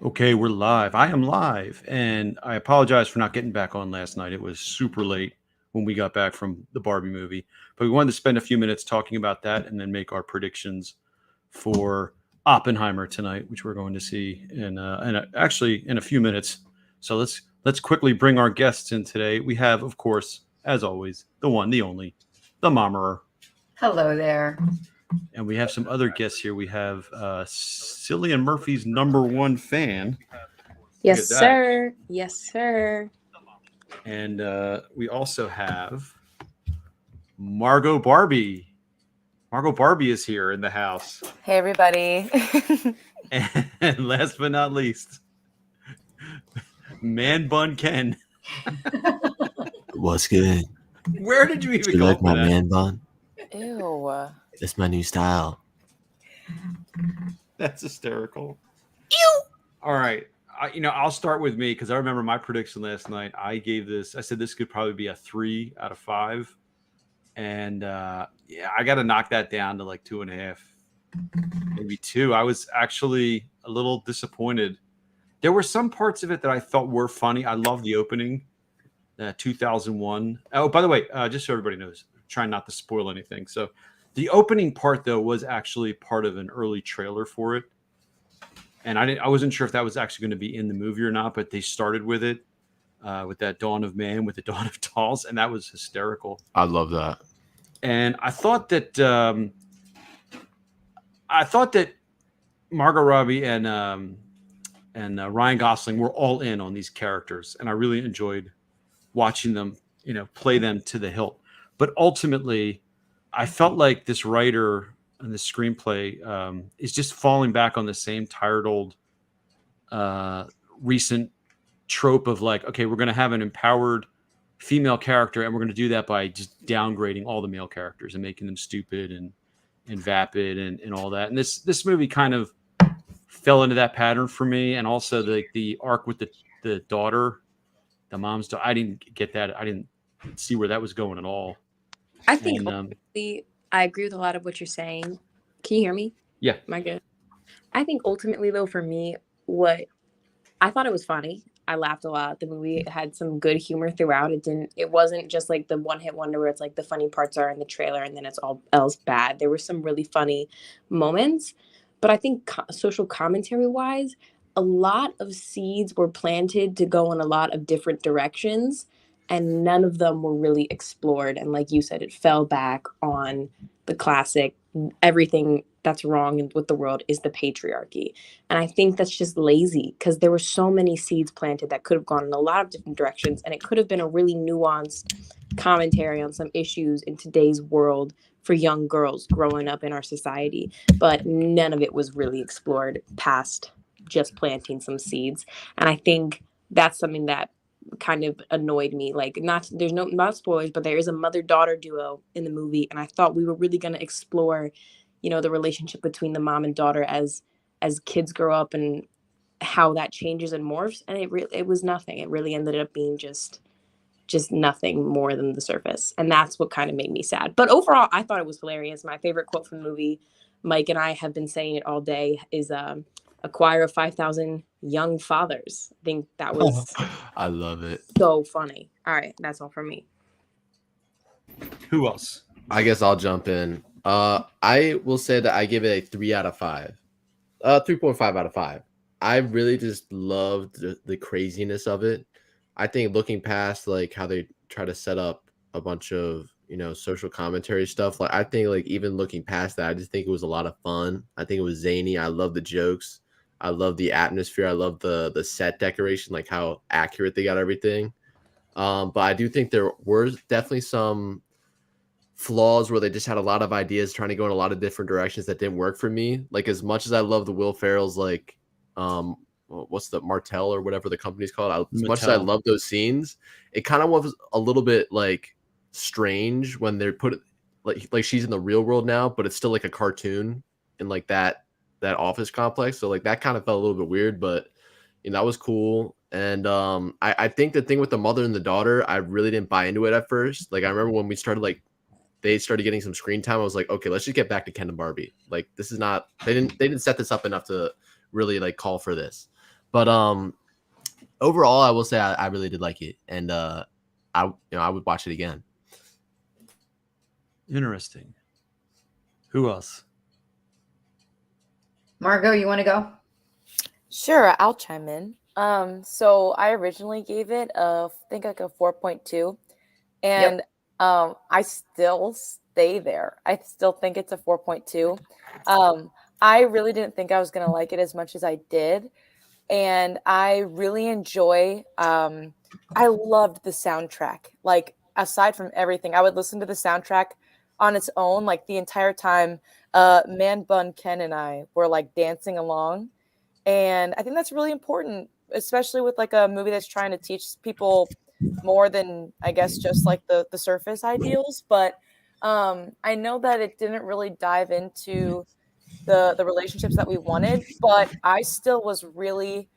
Okay, we're live. I am live, and I apologize for not getting back on last night. It was super late when we got back from the Barbie movie, but we wanted to spend a few minutes talking about that and then make our predictions for Oppenheimer tonight, which we're going to see actually in a few minutes. So let's quickly bring our guests in today. We have, of course, as always, the one, the only, the Mommerer, Hello there. and we have some other guests here. We have Cillian Murphy's number one fan. Look Yes, at that. sir. Yes, sir. And we also have Margot Barbie. Margot Barbie is here in the house. Hey, everybody. And last but not least, Man Bun Ken. What's good? Where did you even You go like for my that? man bun? Ew. It's my new style. That's hysterical. Ew. All right. I'll start with me because I remember my prediction last night. I said this could probably be a 3 out of 5. And I got to knock that down to like 2.5, maybe 2. I was actually a little disappointed. There were some parts of it that I thought were funny. I love the opening, 2001. Oh, by the way, just so everybody knows, trying not to spoil anything. So the opening part, though, was actually part of an early trailer for it. And I wasn't sure if that was actually going to be in the movie or not, but they started with it, with that Dawn of Man, with the Dawn of Dolls, and that was hysterical. I love that. And I thought that Margot Robbie and Ryan Gosling were all in on these characters, and I really enjoyed watching them, play them to the hilt. But ultimately, I felt like this writer and the screenplay is just falling back on the same tired old recent trope of like, okay, we're going to have an empowered female character, and we're going to do that by just downgrading all the male characters and making them stupid and vapid and all that. And this movie kind of fell into that pattern for me. And also the arc with the daughter, the mom's daughter, I didn't get that. I didn't see where that was going at all. I think And, ultimately, I agree with a lot of what you're saying. Can you hear me? Yeah. Am I good? I think ultimately, though, for me, what I thought it was funny. I laughed a lot. The movie had some good humor throughout. It wasn't just like the one hit wonder where it's like the funny parts are in the trailer and then it's all else bad. There were some really funny moments. But I think social commentary wise, a lot of seeds were planted to go in a lot of different directions, and none of them were really explored. And like you said, it fell back on the classic everything that's wrong with the world is the patriarchy. And I think that's just lazy because there were so many seeds planted that could have gone in a lot of different directions, and it could have been a really nuanced commentary on some issues in today's world for young girls growing up in our society. But none of it was really explored past just planting some seeds. And I think that's something that kind of annoyed me. Like, not spoilers, but there is a mother-daughter duo in the movie, and I thought we were really going to explore, the relationship between the mom and daughter as kids grow up and how that changes and morphs. And it was nothing. It really ended up being just nothing more than the surface, and that's what kind of made me sad. But overall, I thought it was hilarious. My favorite quote from the movie, Mike and I have been saying it all day, is a choir of 5,000 young fathers. I think that was I love it. so funny. All right, that's all from me. who else? I guess I'll jump in. I will say that I give it a 3 out of 5. 3.5 out of 5. I really just loved the craziness of it. I think looking past like how they try to set up a bunch of social commentary stuff, like I think like even looking past that, I just think it was a lot of fun. I think it was zany. I love the jokes. I love the atmosphere. I love the set decoration, like how accurate they got everything. But I do think there were definitely some flaws where they just had a lot of ideas trying to go in a lot of different directions that didn't work for me. Like as much as I love the Will Ferrell's what's the Martell or whatever the company's called, as much as I love those scenes, it kind of was a little bit like strange when they're put it like she's in the real world now, but it's still like a cartoon in like that office complex. So like that kind of felt a little bit weird, but that was cool. And I think the thing with the mother and the daughter, I really didn't buy into it at first. Like I remember when we started they started getting some screen time, I was like, okay, let's just get back to Ken and Barbie. Like this is not they didn't set this up enough to really like call for this. But overall, I will say I really did like it, and I would watch it again. Interesting. Who else? Margot, you want to go? Sure, I'll chime in. So I originally gave it I think like a 4.2, and I still stay there. I still think it's a 4.2. I really didn't think I was gonna like it as much as I did, and I really enjoy. I loved the soundtrack. Like aside from everything, I would listen to the soundtrack on its own, like the entire time. Man Bun Ken and I were like dancing along, and I think that's really important, especially with like a movie that's trying to teach people more than I guess just like the surface ideals. But I know that it didn't really dive into the relationships that we wanted, but I still was really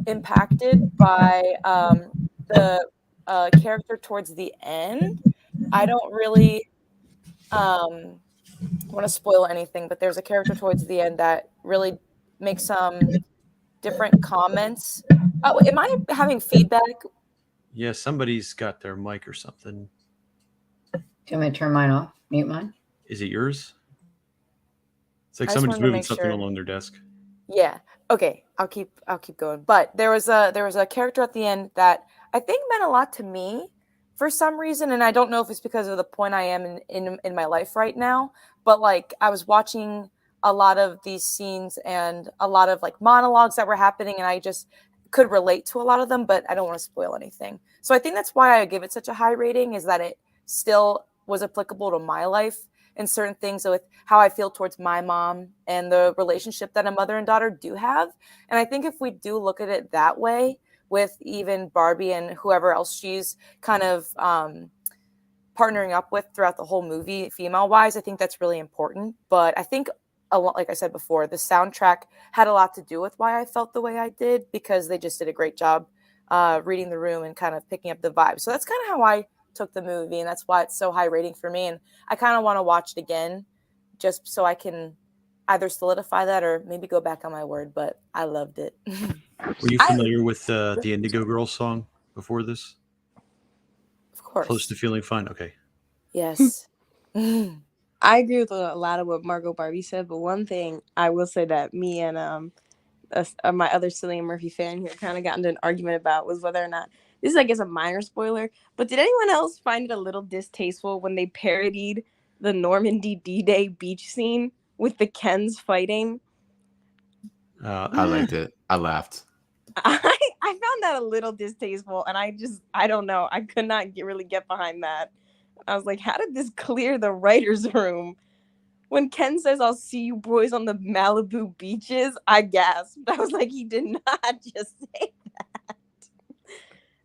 impacted by the character towards the end. I don't really want to spoil anything, but there's a character towards the end that really makes some different comments. Oh, am I having feedback? Yeah, somebody's got their mic or something. Do you want me to turn mine off? Mute mine? Is it yours? It's like I just somebody's wanted to moving make something sure. along their desk. Yeah. Okay. I'll keep going. But there was a character at the end that I think meant a lot to me for some reason, and I don't know if it's because of the point I am in my life right now. But like I was watching a lot of these scenes and a lot of like monologues that were happening, and I just could relate to a lot of them, but I don't want to spoil anything. So I think that's why I give it such a high rating, is that it still was applicable to my life and certain things with how I feel towards my mom and the relationship that a mother and daughter do have. And I think if we do look at it that way, with even Barbie and whoever else she's kind of partnering up with throughout the whole movie, female wise, I think that's really important. But I think, a lot, like I said before, the soundtrack had a lot to do with why I felt the way I did, because they just did a great job reading the room and kind of picking up the vibe. So that's kind of how I took the movie, and that's why it's so high rating for me. And I kind of want to watch it again just so I can either solidify that or maybe go back on my word, but I loved it. Were you I familiar with the Indigo Girls song before this? Of course. Close to Feeling Fine? Okay. Yes. I agree with a lot of what Margot Barbie said, but one thing I will say that me and my other Cillian Murphy fan here kind of got into an argument about was whether or not this is, I guess, a minor spoiler. But did anyone else find it a little distasteful when they parodied the Normandy D-Day beach scene with the Kens fighting? I liked it. I laughed. I found that a little distasteful, and I don't know. I could not really get behind that. I was like, how did this clear the writer's room? When Ken says, I'll see you boys on the Malibu beaches, I gasped. I was like, he did not just say that.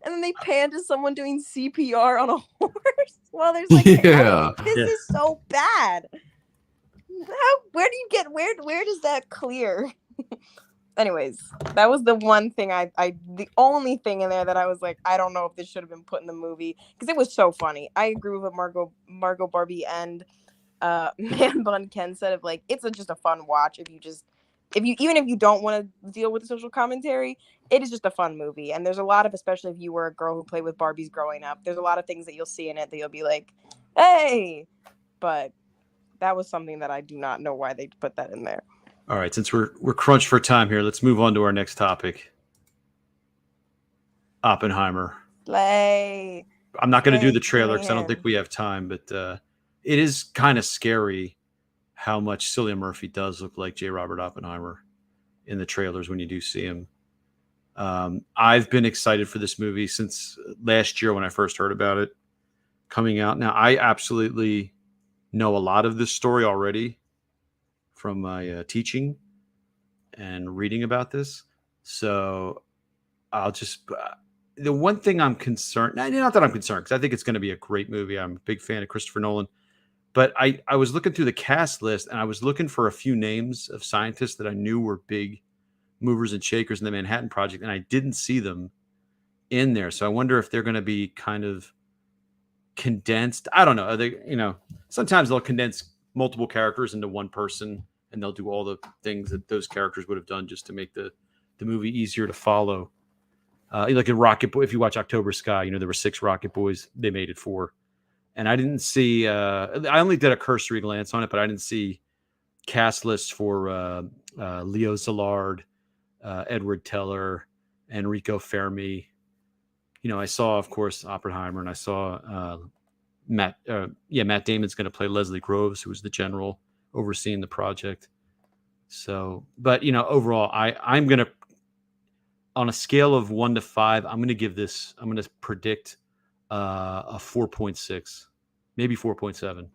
And then they pan to someone doing CPR on a horse while there's like, Yeah. this is so bad. Where does that clear? Anyways, that was the one thing the only thing in there that I was like, I don't know if this should have been put in the movie, because it was so funny. I agree with what Margot Barbie and Man Bun Ken said, of like, it's just a fun watch even if you don't want to deal with the social commentary, it is just a fun movie. And there's a lot of, especially if you were a girl who played with Barbies growing up, there's a lot of things that you'll see in it that you'll be like, hey, but that was something that I do not know why they put that in there. All right, since we're crunched for time here, let's move on to our next topic. Oppenheimer. Slay. I'm not going to do the Slay, trailer because I don't man. think we have time, but it is kind of scary how much Cillian Murphy does look like J. Robert Oppenheimer in the trailers when you do see him. I've been excited for this movie since last year when I first heard about it coming out. Now, I absolutely know a lot of this story already from my teaching and reading about this. So I'll just the one thing I'm concerned, not that I'm concerned, because I think it's going to be a great movie. I'm a big fan of Christopher Nolan, but I was looking through the cast list and I was looking for a few names of scientists that I knew were big movers and shakers in the Manhattan Project, and I didn't see them in there. So I wonder if they're going to be kind of condensed. I don't know. Are they, sometimes they'll condense multiple characters into one person and they'll do all the things that those characters would have done just to make the the movie easier to follow. Like in Rocket Boy, if you watch October Sky, there were 6 Rocket Boys. They made it 4. And I didn't see, I only did a cursory glance on it, but I didn't see cast lists for Leo Szilard, Edward Teller, Enrico Fermi. I saw, of course, Oppenheimer, and I saw Matt Damon's going to play Leslie Groves, who was the general overseeing the project. So, but overall, I'm going to, on a scale of 1 to 5, I'm going to predict a 4.6, maybe 4.7.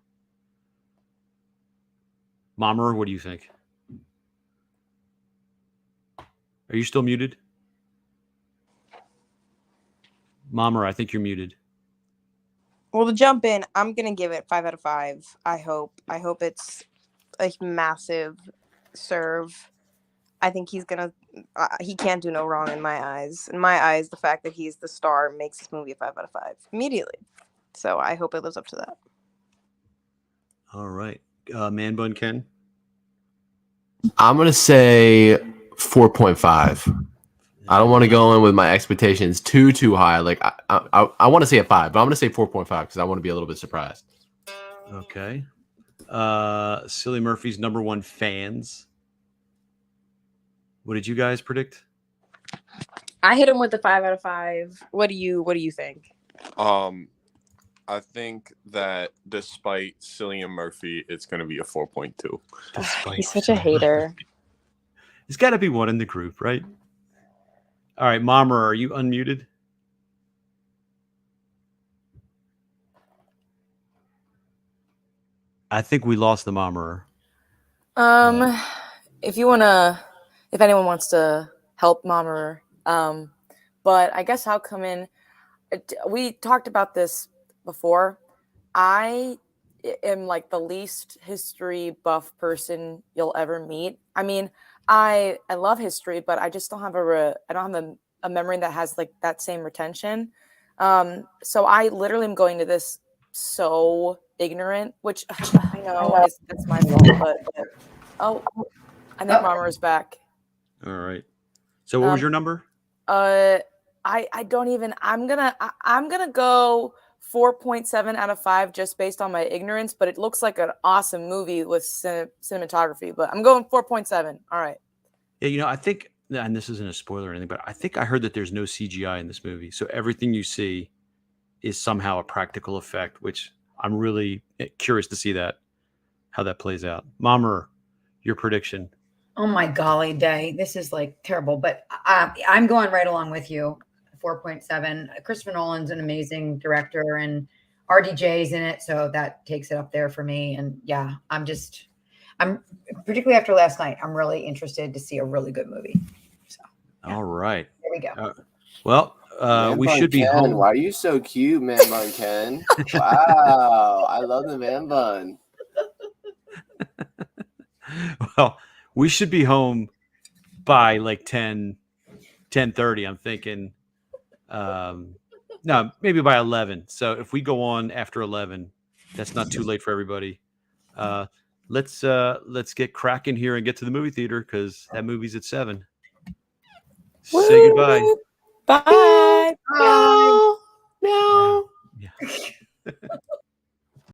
Mommer, what do you think? Are you still muted? Mommer, I think you're muted. Well, to jump in, I'm gonna give it 5 out of 5. I hope it's a massive serve. I think he's gonna. He can't do no wrong in my eyes. In my eyes, the fact that he's the star makes this movie a 5 out of 5 immediately. So I hope it lives up to that. All right, Man Bun Ken. I'm gonna say 4.5. I don't want to go in with my expectations too high. Like I want to say a 5, but I'm gonna say 4.5 because I want to be a little bit surprised. Okay. Cillian Murphy's number 1 fans. What did you guys predict? I hit him with the 5 out of 5. What do you think? I think that despite Cillian Murphy, it's going to be a 4.2. He's such a hater. There's got to be one in the group, right? All right, Mommer, are you unmuted? I think we lost the Mommer. If anyone wants to help Mama, but I guess I'll come in. We talked about this before. I am like the least history buff person you'll ever meet. I mean, I love history, but I just don't have a memory that has like that same retention. So I literally am going to this so ignorant, which I know that's my fault, but I think Mama is back. All right. So what was your number? I don't even. I'm gonna go 4.7 out of 5 just based on my ignorance, but it looks like an awesome movie with cinematography. But I'm going 4.7. All right. Yeah, I think, and this isn't a spoiler or anything, but I think I heard that there's no CGI in this movie, so everything you see is somehow a practical effect, which I'm really curious to see how that plays out. Mommer, your prediction. Oh my golly day. This is like terrible, but I'm going right along with you. 4.7. Christopher Nolan's an amazing director and RDJ's in it. So that takes it up there for me. And yeah, I'm particularly after last night, I'm really interested to see a really good movie. So yeah. All right. There we go. Well, we should be home. Why are you so cute, Man Bun Ken? Wow. I love the man bun. Well, we should be home by like 10:30. I'm thinking, no, maybe by 11. So if we go on after 11, that's not too late for everybody. Let's get cracking here and get to the movie theater because that movie's at 7. Woo! Say goodbye. Bye. No. Yeah.